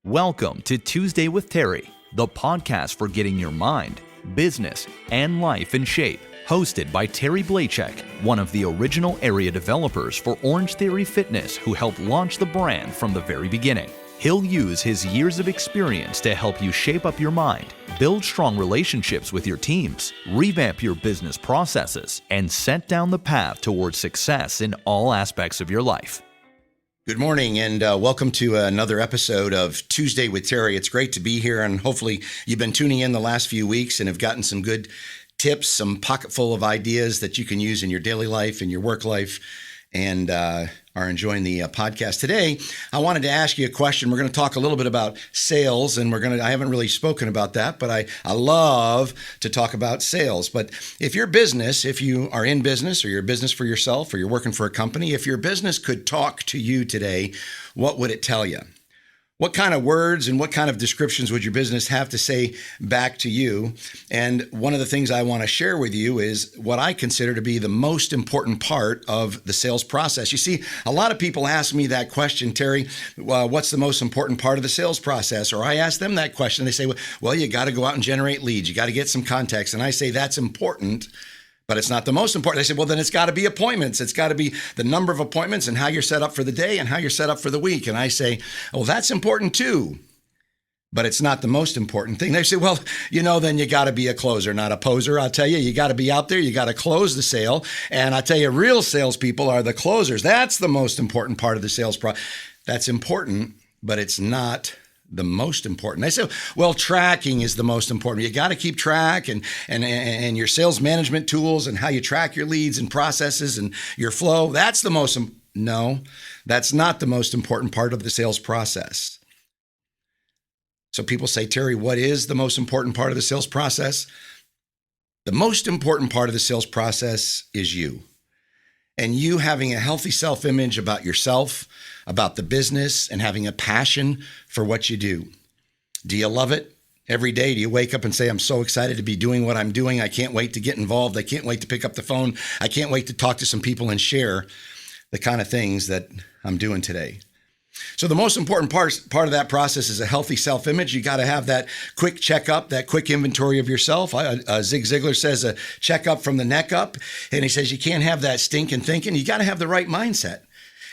Welcome to Tuesday with Terry, the podcast for getting your mind, business, and life in shape. Hosted by Terry Blachek, one of the original area developers for Orange Theory Fitness who helped launch the brand from the very beginning. He'll use his years of experience to help you shape up your mind, build strong relationships with your teams, revamp your business processes, and set down the path towards success in all aspects of your life. Good morning and welcome to another episode of Tuesday with Terry. It's great to be here, and hopefully you've been tuning in the last few weeks and have gotten some good tips, some pocket full of ideas that you can use in your daily life, in your work life, and are enjoying the podcast. Today, I wanted to ask you a question. We're going to talk a little bit about sales, and I haven't really spoken about that, but I love to talk about sales. But if you are in business, or you're a business for yourself, or you're working for a company, if your business could talk to you today, what would it tell you? What kind of words and what kind of descriptions would your business have to say back to you? And one of the things I want to share with you is what I consider to be the most important part of the sales process. You see, a lot of people ask me that question, Terry, what's the most important part of the sales process? Or I ask them that question. They say, well, you got to go out and generate leads. You got to get some contacts. And I say, that's important, but it's not the most important. They say, well, then it's got to be appointments. It's got to be the number of appointments and how you're set up for the day and how you're set up for the week. And I say, well, that's important too, but it's not the most important thing. They say, well, then you got to be a closer, not a poser. I'll tell you, you got to be out there. You got to close the sale. And I tell you, real salespeople are the closers. That's the most important part of the sales process. That's important, but it's not the most important. I say, well, tracking is the most important. You got to keep track and your sales management tools and how you track your leads and processes and your flow. That's the most. No, that's not the most important part of the sales process. So people say, Terry, what is the most important part of the sales process? The most important part of the sales process is you. And you having a healthy self-image about yourself, about the business, and having a passion for what you do. Do you love it? Every day, do you wake up and say, I'm so excited to be doing what I'm doing. I can't wait to get involved. I can't wait to pick up the phone. I can't wait to talk to some people and share the kind of things that I'm doing today. So the most important part of that process is a healthy self-image. You got to have that quick checkup, that quick inventory of yourself. Zig Ziglar says a checkup from the neck up. And he says you can't have that stinking thinking. You got to have the right mindset.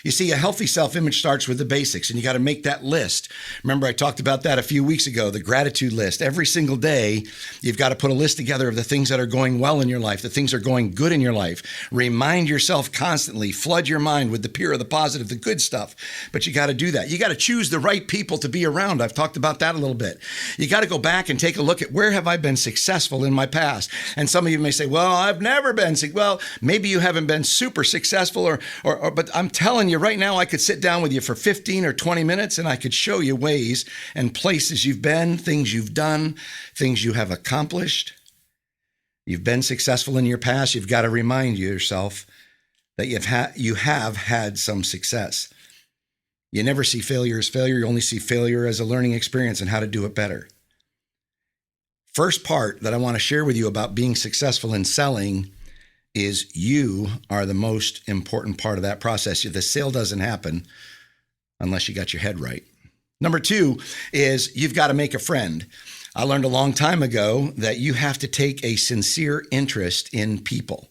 You see, a healthy self-image starts with the basics, and you got to make that list. Remember, I talked about that a few weeks ago, the gratitude list. Every single day, you've got to put a list together of the things that are going well in your life, the things that are going good in your life. Remind yourself constantly, flood your mind with the pure, the positive, the good stuff. But you got to do that. You got to choose the right people to be around. I've talked about that a little bit. You got to go back and take a look at where have I been successful in my past? And some of you may say, well, I've never been successful. Well, maybe you haven't been super successful, but I'm telling you, right now, I could sit down with you for 15 or 20 minutes and I could show you ways and places you've been, things you've done, things you have accomplished. You've been successful in your past. You've got to remind yourself that you have had some success. You never see failure as failure. You only see failure as a learning experience and how to do it better. First part that I want to share with you about being successful in selling is you are the most important part of that process. The sale doesn't happen unless you got your head right. Number two is you've got to make a friend. I learned a long time ago that you have to take a sincere interest in people.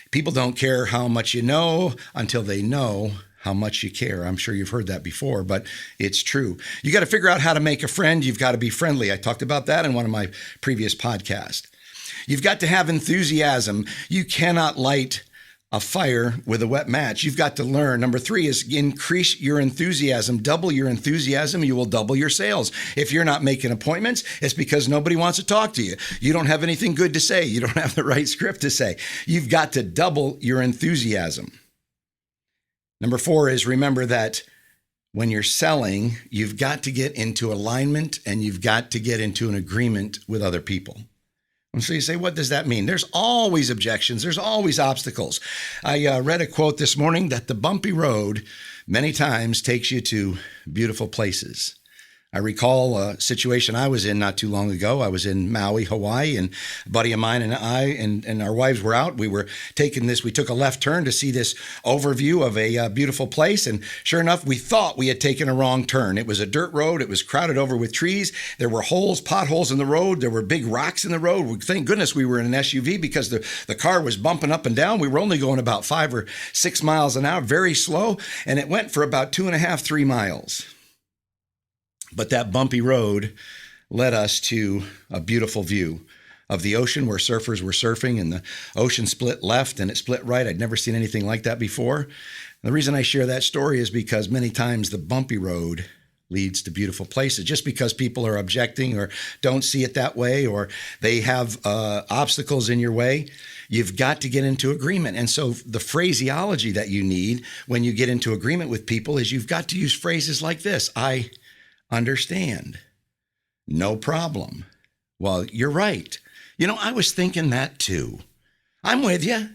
People don't care how much you know until they know how much you care. I'm sure you've heard that before, but it's true. You got to figure out how to make a friend. You've got to be friendly. I talked about that in one of my previous podcasts. You've got to have enthusiasm. You cannot light a fire with a wet match. You've got to learn. Number three is increase your enthusiasm. Double your enthusiasm. You will double your sales. If you're not making appointments, it's because nobody wants to talk to you. You don't have anything good to say. You don't have the right script to say. You've got to double your enthusiasm. Number four is remember that when you're selling, you've got to get into alignment and you've got to get into an agreement with other people. And so you say, what does that mean? There's always objections. There's always obstacles. I read a quote this morning that the bumpy road many times takes you to beautiful places. I recall a situation I was in not too long ago. I was in Maui, Hawaii, and a buddy of mine and I and our wives were out. We took a left turn to see this overview of a beautiful place. And sure enough, we thought we had taken a wrong turn. It was a dirt road. It was crowded over with trees. There were potholes in the road. There were big rocks in the road. Thank goodness we were in an SUV because the car was bumping up and down. We were only going about 5 or 6 miles an hour, very slow. And it went for about 2.5, 3 miles. But that bumpy road led us to a beautiful view of the ocean where surfers were surfing, and the ocean split left and it split right. I'd never seen anything like that before. And the reason I share that story is because many times the bumpy road leads to beautiful places. Just because people are objecting or don't see it that way, or they have obstacles in your way, you've got to get into agreement. And so the phraseology that you need when you get into agreement with people is you've got to use phrases like this. I understand. No problem. Well, you're right. I was thinking that too. I'm with you.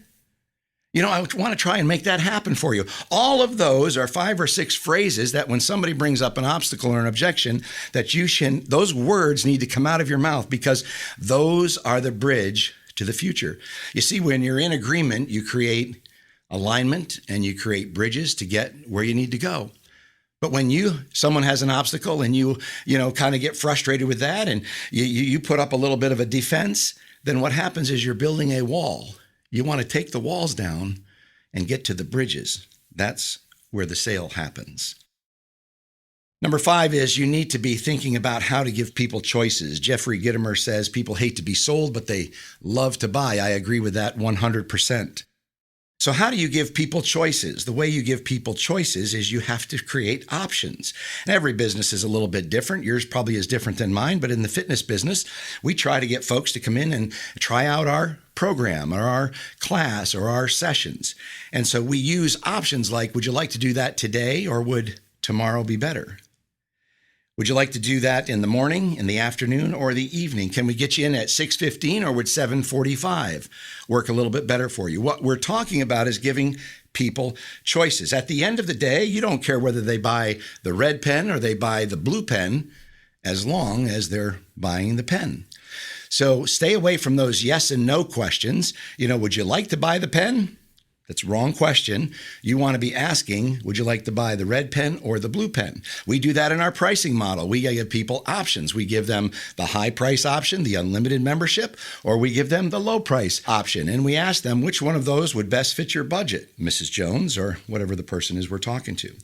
I want to try and make that happen for you. All of those are 5 or 6 phrases that when somebody brings up an obstacle or an objection, those words need to come out of your mouth, because those are the bridge to the future. You see, when you're in agreement, you create alignment and you create bridges to get where you need to go. But when someone has an obstacle and you kind of get frustrated with that, and you put up a little bit of a defense, then what happens is you're building a wall. You want to take the walls down and get to the bridges. That's where the sale happens. Number 5 is you need to be thinking about how to give people choices. Jeffrey Gitomer says people hate to be sold, but they love to buy. I agree with that 100%. So how do you give people choices? The way you give people choices is you have to create options. And every business is a little bit different. Yours probably is different than mine, but in the fitness business, we try to get folks to come in and try out our program or our class or our sessions. And so we use options like, would you like to do that today, or would tomorrow be better? Would you like to do that in the morning, in the afternoon, or the evening? Can we get you in at 6:15, or would 7:45 work a little bit better for you? What we're talking about is giving people choices. At the end of the day, you don't care whether they buy the red pen or they buy the blue pen, as long as they're buying the pen. So stay away from those yes and no questions. Would you like to buy the pen? That's the wrong question. You want to be asking, would you like to buy the red pen or the blue pen? We do that in our pricing model. We give people options. We give them the high price option, the unlimited membership, or we give them the low price option. And we ask them which one of those would best fit your budget, Mrs. Jones, or whatever the person is we're talking to.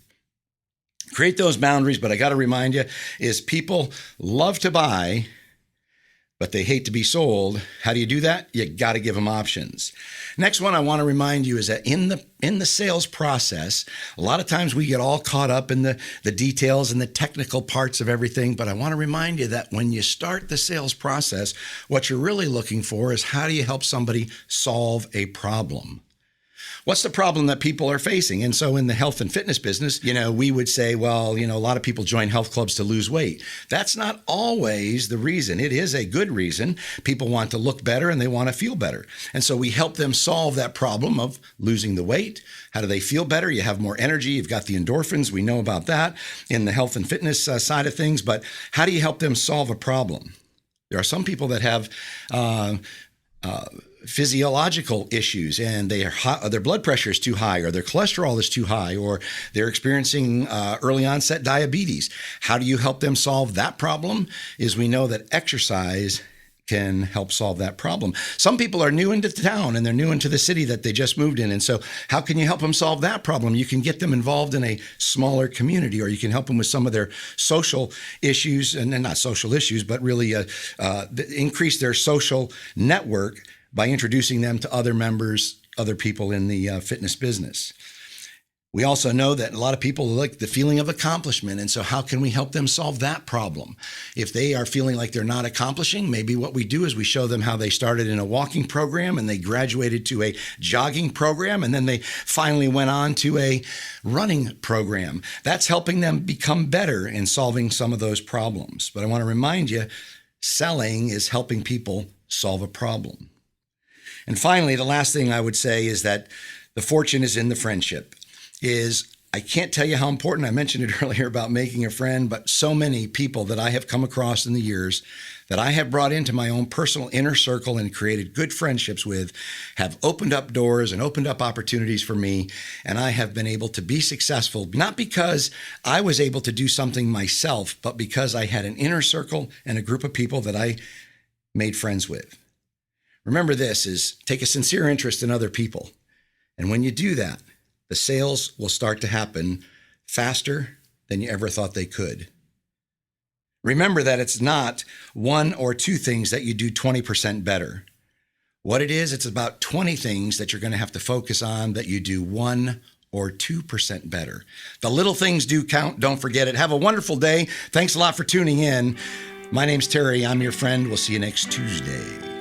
Create those boundaries, but I got to remind you, is people love to buy, but they hate to be sold. How do you do that? You got to give them options. Next one I want to remind you is that in the sales process, a lot of times we get all caught up in the details and the technical parts of everything. But I want to remind you that when you start the sales process, what you're really looking for is how do you help somebody solve a problem? What's the problem that people are facing? And so in the health and fitness business, we would say, well, a lot of people join health clubs to lose weight. That's not always the reason. It is a good reason. People want to look better and they want to feel better. And so we help them solve that problem of losing the weight. How do they feel better? You have more energy. You've got the endorphins. We know about that in the health and fitness side of things. But how do you help them solve a problem? There are some people that have physiological issues, and their blood pressure is too high, or their cholesterol is too high, or they're experiencing early onset diabetes. How do you help them solve that problem? Is we know that exercise can help solve that problem. Some people are new into town and they're new into the city that they just moved in. And so how can you help them solve that problem? You can get them involved in a smaller community, or you can help them with some of their social issues, and not social issues, but really increase their social network by introducing them to other members, other people in the fitness business. We also know that a lot of people like the feeling of accomplishment. And so how can we help them solve that problem? If they are feeling like they're not accomplishing, maybe what we do is we show them how they started in a walking program and they graduated to a jogging program, and then they finally went on to a running program. That's helping them become better in solving some of those problems. But I want to remind you, selling is helping people solve a problem. And finally, the last thing I would say is that the fortune is in the friendship. I can't tell you how important, I mentioned it earlier about making a friend, but so many people that I have come across in the years that I have brought into my own personal inner circle and created good friendships with have opened up doors and opened up opportunities for me. And I have been able to be successful, not because I was able to do something myself, but because I had an inner circle and a group of people that I made friends with. Remember this is take a sincere interest in other people. And when you do that, the sales will start to happen faster than you ever thought they could. Remember that it's not one or two things that you do 20% better. What it is, it's about 20 things that you're going to have to focus on that you do 1 or 2% better. The little things do count. Don't forget it. Have a wonderful day. Thanks a lot for tuning in. My name's Terry. I'm your friend. We'll see you next Tuesday.